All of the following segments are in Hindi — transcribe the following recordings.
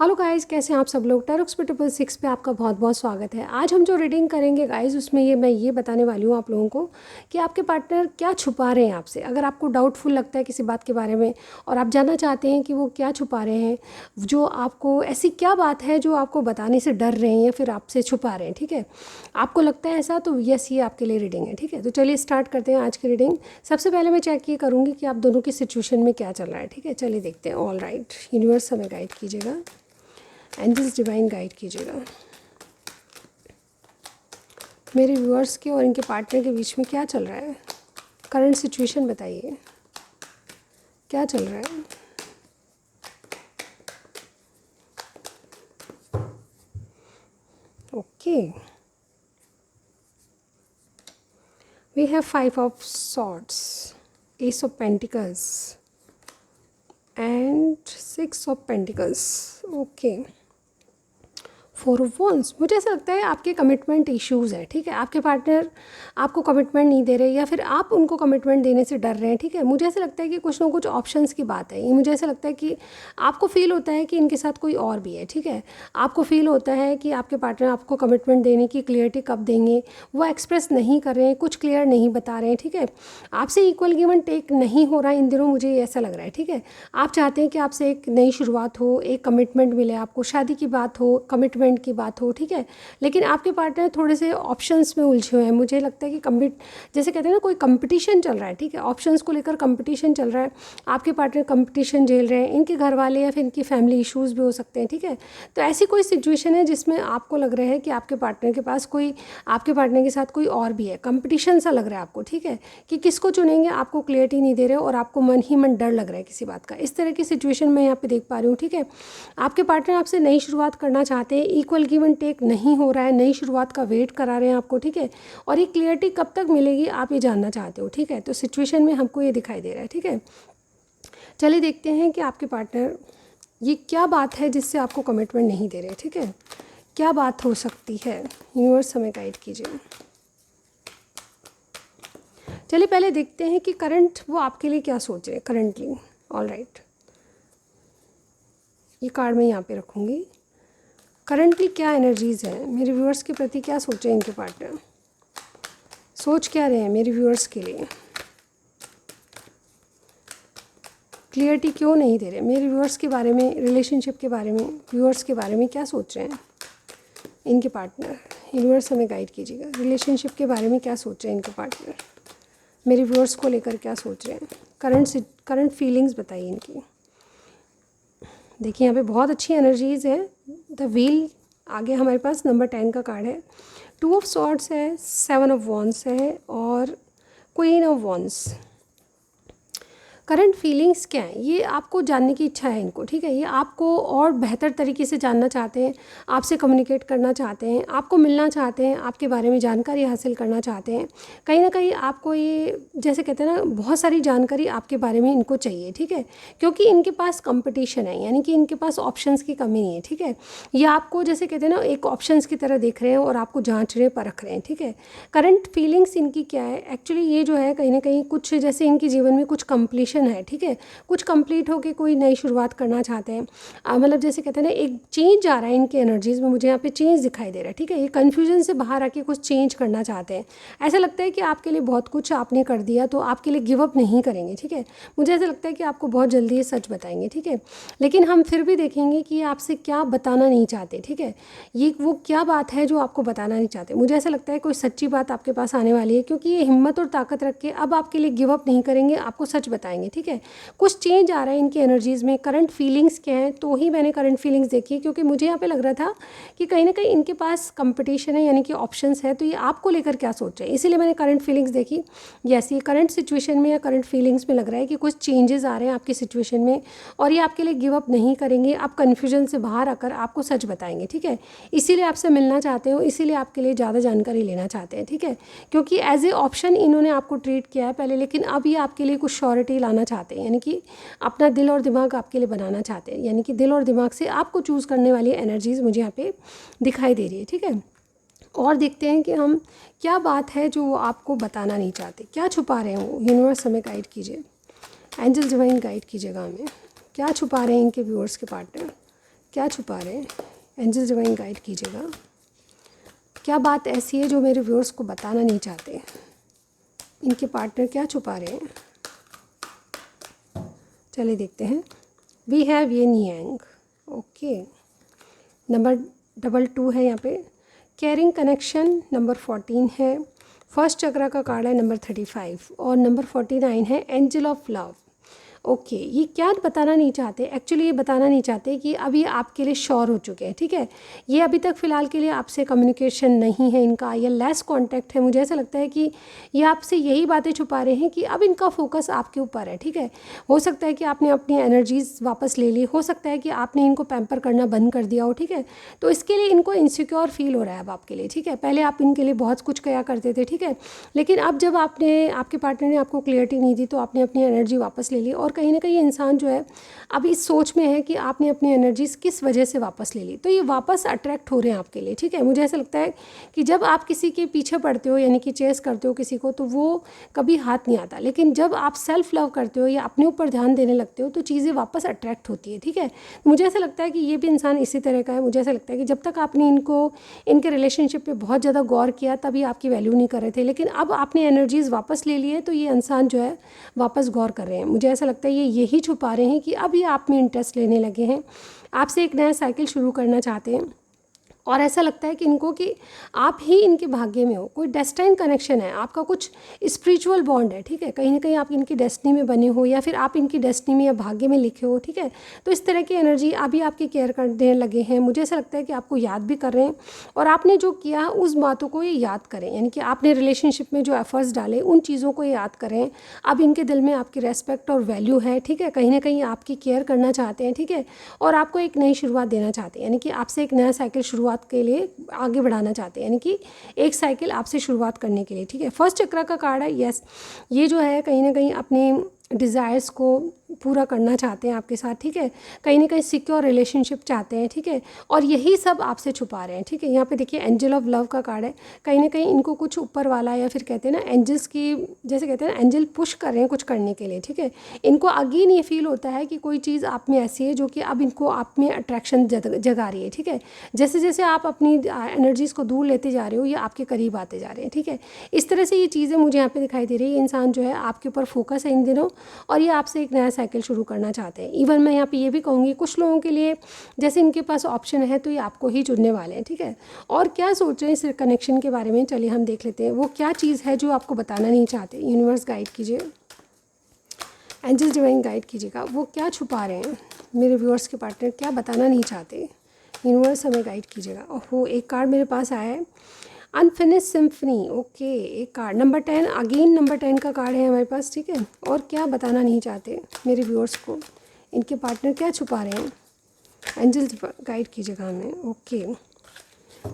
हेलो गाइस, कैसे हैं आप सब लोग। टैरोक्स पे 666 पे आपका बहुत बहुत स्वागत है। आज हम जो रीडिंग करेंगे गाइस, उसमें मैं ये बताने वाली हूँ आप लोगों को कि आपके पार्टनर क्या छुपा रहे हैं आपसे। अगर आपको डाउटफुल लगता है किसी बात के बारे में और आप जानना चाहते हैं कि वो क्या छुपा रहे हैं, जो आपको ऐसी क्या बात है जो आपको बताने से डर रहे हैं या फिर आपसे छुपा रहे हैं, ठीक है। आपको लगता है ऐसा, तो यस, ये आपके लिए रीडिंग है, ठीक है। तो चलिए स्टार्ट करते हैं आज की रीडिंग। सबसे पहले मैं चेक ये करूँगी कि आप दोनों की सिचुएशन में क्या चल रहा है, ठीक है। चलिए देखते हैं। ऑल राइट, यूनिवर्स हमें गाइड कीजिएगा, एंजल्स डिवाइन गाइड कीजिएगा। मेरे व्यूअर्स के और इनके पार्टनर के बीच में क्या चल रहा है, करंट सिचुएशन बताइए, क्या चल रहा है। Okay, we have 5 of swords, ace of pentacles and 6 of pentacles. Okay, 4 of wands. मुझे ऐसा लगता है आपके कमिटमेंट इश्यूज़ हैं, ठीक है। आपके पार्टनर आपको कमिटमेंट नहीं दे रहे या फिर आप उनको कमिटमेंट देने से डर रहे हैं, ठीक है। मुझे ऐसा लगता है कि कुछ ना कुछ ऑप्शंस की बात है। ये मुझे ऐसा लगता है कि आपको फील होता है कि इनके साथ कोई और भी है, ठीक है। आपको फील होता है कि आपके पार्टनर आपको कमिटमेंट देने की क्लियरिटी कब देंगे, वो एक्सप्रेस नहीं कर रहे हैं, कुछ क्लियर नहीं बता रहे हैं, ठीक है। आपसे इक्वल गिव एंड टेक नहीं हो रहा है इन दिनों, मुझे ऐसा लग रहा है, ठीक है। आप चाहते हैं कि आपसे एक नई शुरुआत हो, एक कमिटमेंट मिले आपको, शादी की बात हो, कमिटमेंट की बात हो, ठीक है। लेकिन आपके पार्टनर थोड़े से ऑप्शंस में उलझे हुए हैं। मुझे लगता है कि जैसे कहते हैं ना, कोई कंपटीशन चल रहा है, ठीक है। ऑप्शंस को लेकर कंपटीशन चल रहा है। आपके पार्टनर कंपटीशन झेल रहे हैं, इनके घर वाले या फिर इनकी फैमिली इश्यूज़ भी हो सकते हैं, ठीक है। तो ऐसी कोई सिचुएशन है जिसमें आपको लग रहा है कि आपके पार्टनर के पास कोई, आपके पार्टनर के साथ कोई और भी है, कंपटीशन सा लग रहा है आपको, ठीक है। कि किसको चुनेंगे आपको क्लियरिटी नहीं दे रहे और आपको मन ही मन डर लग रहा है किसी बात का। इस तरह की सिचुएशन मैं यहाँ पे देख पा रही हूँ, ठीक है। आपके पार्टनर आपसे नई शुरुआत करना चाहते हैं, इक्वल गिव एंड टेक नहीं हो रहा है, नई शुरुआत का वेट करा रहे हैं आपको, ठीक है। और ये क्लियरिटी कब तक मिलेगी आप ये जानना चाहते हो, ठीक है। तो सिचुएशन में हमको ये दिखाई दे रहा है, ठीक है। चलिए देखते हैं कि आपके पार्टनर ये क्या बात है जिससे आपको कमिटमेंट नहीं दे रहे, ठीक है। क्या बात हो सकती है, यूनिवर्स हमें गाइड कीजिए। चलिए पहले देखते हैं कि करंट वो आपके लिए क्या सोच रहे हैं करंटली। ऑल राइट, ये कार्ड मैं यहाँ पे रखूँगी। करंटली क्या एनर्जीज़ हैं मेरे व्यूअर्स के प्रति, क्या सोच रहे हैं इनके पार्टनर, सोच क्या रहे हैं मेरे व्यूअर्स के लिए, क्लियरिटी क्यों नहीं दे रहे मेरे व्यूअर्स के बारे में, रिलेशनशिप के बारे में, व्यूअर्स के बारे में क्या सोच रहे हैं इनके पार्टनर। यूनिवर्स हमें गाइड कीजिएगा, रिलेशनशिप के बारे में क्या सोच रहे हैं इनके पार्टनर, मेरे व्यूअर्स को लेकर क्या सोच रहे हैं, करंट फीलिंग्स बताइए इनकी। देखिए यहाँ पे बहुत अच्छी एनर्जीज़ है। द व्हील आगे हमारे पास नंबर 10 का कार्ड है, 2 ऑफ सॉर्ड्स है, 7 ऑफ वॉन्ड्स है और queen of wands. Current feelings क्या है, ये आपको जानने की इच्छा है इनको, ठीक है। ये आपको और बेहतर तरीके से जानना चाहते हैं, आपसे कम्युनिकेट करना चाहते हैं, आपको मिलना चाहते हैं, आपके बारे में जानकारी हासिल करना चाहते हैं। कहीं ना कहीं आपको ये, जैसे कहते हैं ना, बहुत सारी जानकारी आपके बारे में इनको चाहिए, ठीक है। क्योंकि इनके पास कंपटीशन है, यानी कि इनके पास ऑप्शंस की कमी नहीं है, ठीक है। ये आपको, जैसे कहते हैं ना, एक ऑप्शंस की तरह देख रहे हैं और आपको जाँच रहे, परख रहे हैं, ठीक है। करंट फीलिंग्स इनकी क्या है एक्चुअली, ये जो है कहीं ना कहीं कुछ, जैसे इनके जीवन में कुछ कंप्लीशन है, ठीक है। कुछ कंप्लीट होके कोई नई शुरुआत करना चाहते हैं। मतलब जैसे कहते हैं ना, एक चेंज आ रहा है इनकी एनर्जीज में, मुझे यहाँ पे चेंज दिखाई दे रहा है, ठीक है। ये कन्फ्यूजन से बाहर आके कुछ चेंज करना चाहते हैं। ऐसा लगता है कि आपके लिए बहुत कुछ आपने कर दिया, तो आपके लिए गिव अप नहीं करेंगे, ठीक है। मुझे ऐसा लगता है कि आपको बहुत जल्दी ये सच बताएंगे, ठीक है। लेकिन हम फिर भी देखेंगे कि ये आपसे क्या बताना नहीं चाहते, ठीक है। ये वो क्या बात है जो आपको बताना नहीं चाहते। मुझे ऐसा लगता है कोई सच्ची बात आपके पास आने वाली है, क्योंकि ये हिम्मत और ताकत रख के अब आपके लिए गिव अप नहीं करेंगे, आपको सच बताएंगे, ठीक है। कुछ चेंज आ रहा है इनकी एनर्जीज़ में। करंट फीलिंग्स क्या हैं, तो ही मैंने करंट फीलिंग्स देखी, क्योंकि मुझे यहाँ पे लग रहा था कि कहीं ना कहीं इनके पास कंपटीशन है, यानी कि ऑप्शंस है। तो ये आपको लेकर क्या सोच रहे हैं, इसीलिए मैंने करंट फीलिंग्स देखी। यस, ये करंट सिचुएशन में या करंट फीलिंग्स में लग रहा है कि कुछ चेंजेस आ रहे हैं आपकी सिचुएशन में और ये आपके लिए गिव अप नहीं करेंगे। आप कन्फ्यूजन से बाहर आकर आपको सच बताएंगे, ठीक है। इसीलिए आपसे मिलना चाहते हो, इसीलिए आपके लिए ज़्यादा जानकारी लेना चाहते हैं, ठीक है। क्योंकि एज ए ऑप्शन इन्होंने आपको ट्रीट किया है पहले, लेकिन अब ये आपके लिए कुछ श्योरिटी लाना चाहते हैं, यानी कि अपना दिल और दिमाग आपके लिए बनाना चाहते हैं, यानी कि दिल और दिमाग से आपको चूज़ करने वाली एनर्जीज़ मुझे यहाँ पे दिखाई दे रही है, ठीक है। और देखते हैं कि हम क्या बात है जो वो आपको बताना नहीं चाहते, क्या छुपा रहे हैं वो। यूनिवर्स हमें गाइड कीजिए, एंजल डिवाइन गाइड कीजिएगा हमें, क्या छुपा रहे हैं इनके व्यूअर्स के पार्टनर, क्या छुपा रहे हैं, एंजल्स डिवाइन गाइड कीजिएगा। क्या बात ऐसी है जो मेरे व्यूअर्स को बताना नहीं चाहते, इनके पार्टनर क्या छुपा रहे हैं। चलिए देखते हैं। We have yin yang, okay, number 22 है यहाँ पे। केयरिंग कनेक्शन नंबर 14 है। फर्स्ट चक्रा का कार्ड है नंबर 35 और नंबर 49 है एंजल ऑफ लव। ओके, ये क्या बताना नहीं चाहते, एक्चुअली ये बताना नहीं चाहते कि अब ये आपके लिए श्योर हो चुके हैं, ठीक है। ये अभी तक फ़िलहाल के लिए आपसे कम्युनिकेशन नहीं है इनका, या लेस कांटेक्ट है। मुझे ऐसा लगता है कि ये आपसे यही बातें छुपा रहे हैं कि अब इनका फोकस आपके ऊपर है, ठीक है। हो सकता है कि आपने अपनी एनर्जीज़ वापस ले ली, हो सकता है कि आपने इनको पैम्पर करना बंद कर दिया हो, ठीक है। तो इसके लिए इनको इनसिक्योर फील हो रहा है अब आपके लिए, ठीक है। पहले आप इनके लिए बहुत कुछ किया करते थे, ठीक है, लेकिन अब जब आपके पार्टनर ने आपको क्लियरिटी नहीं दी तो आपने अपनी एनर्जी वापस ले ली। और कहीं ना कहीं इंसान जो है अब इस सोच में है कि आपने अपनी एनर्जीज किस वजह से वापस ले ली, तो ये वापस अट्रैक्ट हो रहे हैं आपके लिए, ठीक है। मुझे ऐसा लगता है कि जब आप किसी के पीछे पड़ते हो, यानी कि चेस करते हो किसी को, तो वो कभी हाथ नहीं आता, लेकिन जब आप सेल्फ लव करते हो या अपने ऊपर ध्यान देने लगते हो तो चीज़ें वापस अट्रैक्ट होती है, ठीक है। मुझे ऐसा लगता है कि ये भी इंसान इसी तरह का है। मुझे ऐसा लगता है कि जब तक आपने इनके रिलेशनशिप पे बहुत ज़्यादा गौर किया तभी आपकी वैल्यू नहीं कर रहे थे, लेकिन अब आपने एनर्जीज़ वापस ले लिए तो ये इंसान जो है वापस गौर कर रहे हैं। मुझे ऐसा लगता है ये यही छुपा रहे हैं कि अब ये आप में इंटरेस्ट लेने लगे हैं, आपसे एक नया साइकिल शुरू करना चाहते हैं। और ऐसा लगता है कि इनको कि आप ही इनके भाग्य में हो, कोई डेस्टाइन कनेक्शन है, आपका कुछ स्पिरिचुअल बॉन्ड है, ठीक है। कहीं ना कहीं आप इनकी डेस्टिनी में बने हो या फिर आप इनकी डेस्टिनी में या भाग्य में लिखे हो, ठीक है। तो इस तरह की एनर्जी अभी आपकी केयर करने लगे हैं। मुझे ऐसा लगता है कि आपको याद भी कर रहे हैं और आपने जो किया उस बातों को ये याद करें, यानी कि आपने रिलेशनशिप में जो एफर्ट्स डाले उन चीज़ों को याद करें। अब इनके दिल में आपकी रेस्पेक्ट और वैल्यू है, ठीक है। कहीं ना कहीं आपकी केयर करना चाहते हैं, ठीक है, और आपको एक नई शुरुआत देना चाहते हैं, यानी कि आपसे एक नया साइकिल शुरुआत के लिए आगे बढ़ाना चाहते हैं, यानी कि एक साइकिल आपसे शुरुआत करने के लिए, ठीक है। फर्स्ट चक्र का कार्ड है यस। ये जो है कहीं ना कहीं अपने डिज़ायर्स को पूरा करना चाहते हैं आपके साथ, ठीक है। कहीं ना कहीं सिक्योर रिलेशनशिप चाहते हैं, ठीक है, और यही सब आपसे छुपा रहे हैं, ठीक है। यहाँ पे देखिए एंजल ऑफ लव का कार्ड है। कहीं ना कहीं इनको कुछ ऊपर वाला या फिर कहते हैं ना एंजल्स की, जैसे कहते हैं ना एंजल पुश कर रहे हैं कुछ करने के लिए, ठीक है। इनको अगेन ये फील होता है कि कोई चीज़ आप में ऐसी है जो कि अब इनको आप में अट्रैक्शन जगा रही है, ठीक है। जैसे जैसे आप अपनी एनर्जीज़ को दूर लेते जा रहे हो ये आपके करीब आते जा रहे हैं, ठीक है। इस तरह से ये चीज़ें मुझे यहाँ पे दिखाई दे रही है। इंसान जो है आपके ऊपर फोकस है इन दिनों और ये आपसे एक नया साइकिल शुरू करना चाहते हैं। इवन मैं यहाँ पे ये भी कहूँगी कुछ लोगों के लिए जैसे इनके पास ऑप्शन है तो ये आपको ही चुनने वाले हैं, ठीक है। और क्या सोच रहे हैं इस कनेक्शन के बारे में, चलिए हम देख लेते हैं। वो क्या चीज़ है जो आपको बताना नहीं चाहते, यूनिवर्स गाइड कीजिए, एंजल्स डिवाइन गाइड कीजिएगा। वो क्या छुपा रहे हैं, मेरे व्यूअर्स के पार्टनर क्या बताना नहीं चाहते, यूनिवर्स हमें गाइड कीजिएगा। ओहो, एक कार्ड मेरे पास आया है, अनफिनिश सिम्फनी। ओके, एक कार्ड नंबर 10, अगेन नंबर 10 का कार्ड है हमारे पास, ठीक है। और क्या बताना नहीं चाहते मेरे व्यूअर्स को, इनके पार्टनर क्या छुपा रहे हैं, एंजल्स गाइड कीजिएगा हमें। ओके,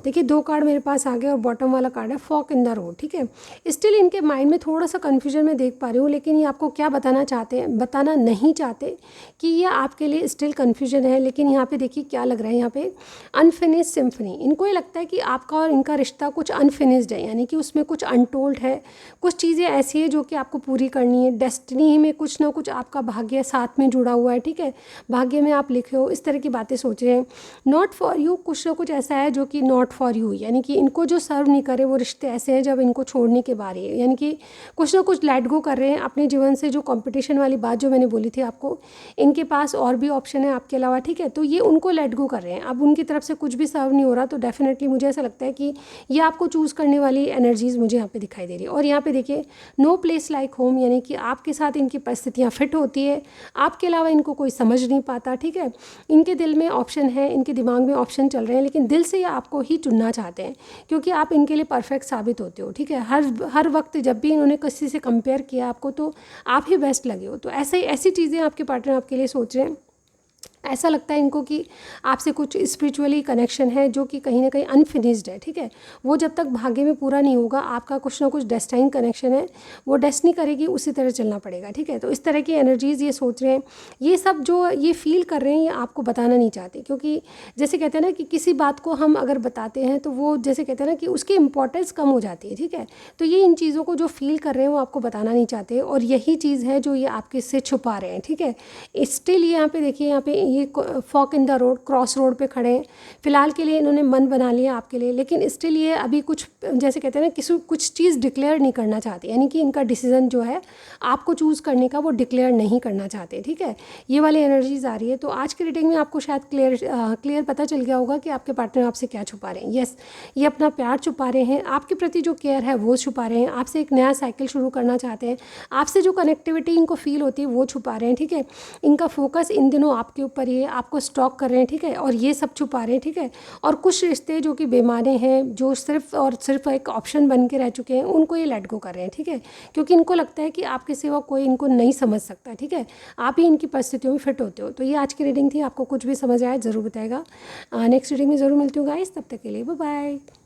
देखिए 2 कार्ड मेरे पास आ गए और बॉटम वाला कार्ड है फॉक इन द रोड, ठीक है। स्टिल इनके माइंड में थोड़ा सा कन्फ्यूजन मैं देख पा रही हूँ, लेकिन ये आपको क्या बताना चाहते हैं, बताना नहीं चाहते कि ये आपके लिए स्टिल कन्फ्यूजन है। लेकिन यहाँ पे देखिए क्या लग रहा है, यहाँ पे अनफिनिश्ड सिम्फनी। इनको ये लगता है कि आपका और इनका रिश्ता कुछ अनफिनिश्ड है, यानी कि उसमें कुछ अनटोल्ड है, कुछ चीज़ें ऐसी है जो कि आपको पूरी करनी है। डेस्टिनी में कुछ ना कुछ आपका भाग्य साथ में जुड़ा हुआ है, ठीक है। भाग्य में आप लिखे हो, इस तरह की बातें सोच रहे हैं। नॉट फॉर यू, कुछ ना कुछ ऐसा है जो कि नॉट फॉर यू, यानी कि इनको जो सर्व नहीं करे वो रिश्ते ऐसे हैं जब इनको छोड़ने के बारे है, यानी कि कुछ ना कुछ लेट गो कर रहे हैं अपने जीवन से। जो कंपटीशन वाली बात जो मैंने बोली थी आपको, इनके पास और भी ऑप्शन है आपके अलावा, ठीक है। तो ये उनको लेट गो कर रहे हैं, अब उनकी तरफ से कुछ भी सर्व नहीं हो रहा। तो डेफिनेटली मुझे ऐसा लगता है कि ये आपको चूज़ करने वाली एनर्जीज़ मुझे यहाँ पे दिखाई दे रही है। और यहाँ पे देखिए नो प्लेस लाइक होम, यानी कि आपके साथ इनकी परिस्थितियाँ फिट होती है, आपके अलावा इनको कोई समझ नहीं पाता, ठीक है। इनके दिल में ऑप्शन है, इनके दिमाग में ऑप्शन चल रहे हैं, लेकिन दिल से ये आपको ही चुनना चाहते हैं क्योंकि आप इनके लिए परफेक्ट साबित होते हो, ठीक है। हर वक्त जब भी इन्होंने किसी से कंपेयर किया आपको तो आप ही बेस्ट लगे हो। तो ऐसी चीज़ें आपके पार्टनर आपके लिए सोच रहे हैं। ऐसा लगता है इनको कि आपसे कुछ स्पिरिचुअली कनेक्शन है जो कि कहीं ना कहीं अनफिनिश्ड है, ठीक है। वो जब तक भाग्य में पूरा नहीं होगा, आपका कुछ ना कुछ डेस्टाइन कनेक्शन है, वो डेस्टिनी करेगी, उसी तरह चलना पड़ेगा, ठीक है। तो इस तरह की एनर्जीज़ ये सोच रहे हैं। ये सब जो ये फील कर रहे हैं ये आपको बताना नहीं चाहते, क्योंकि जैसे कहते हैं ना कि किसी बात को हम अगर बताते हैं तो वो जैसे कहते हैं ना कि उसकी इंपॉर्टेंस कम हो जाती है, ठीक है। तो ये इन चीज़ों को जो फील कर रहे हैं वो आपको बताना नहीं चाहते, और यही चीज़ है जो ये आपके से छुपा रहे हैं, ठीक है। स्टिल यहाँ पे देखिए, यहाँ पे ये fork in the road, cross road पे खड़े हैं। फ़िलहाल के लिए इन्होंने मन बना लिया आपके लिए, लेकिन स्टिल ये अभी कुछ जैसे कहते हैं ना किसी कुछ चीज़ डिक्लेयर नहीं करना चाहते, यानी कि इनका डिसीज़न जो है आपको चूज़ करने का वो डिक्लेयर नहीं करना चाहते, ठीक है। ये वाली एनर्जीज आ रही है। तो आज की रीडिंग में आपको शायद क्लियर पता चल गया होगा कि आपके पार्टनर आपसे क्या छुपा रहे हैं। यस, ये अपना प्यार छुपा रहे हैं, आपके प्रति जो केयर है वो छुपा रहे हैं, आपसे एक नया साइकिल शुरू करना चाहते हैं, आपसे जो कनेक्टिविटी इनको फील होती है वो छुपा रहे हैं, ठीक है। इनका फोकस इन दिनों आपके ऊपर ही है, आपको स्टॉक कर रहे हैं, ठीक है, और ये सब छुपा रहे हैं, ठीक है। और कुछ रिश्ते जो कि बेमाने हैं, जो सिर्फ और सिर्फ एक ऑप्शन बन के रह चुके हैं, उनको ये लेट गो कर रहे हैं, ठीक है, क्योंकि इनको लगता है कि आपके सिवा कोई इनको नहीं समझ सकता, ठीक है। आप ही इनकी परिस्थितियों में फिट होते हो। तो ये आज की रीडिंग थी। आपको कुछ भी समझ आया ज़रूर बताएगा। नेक्स्ट रीडिंग में ज़रूर मिलती हूँ गाइस, तब तक के लिए बाय बाय।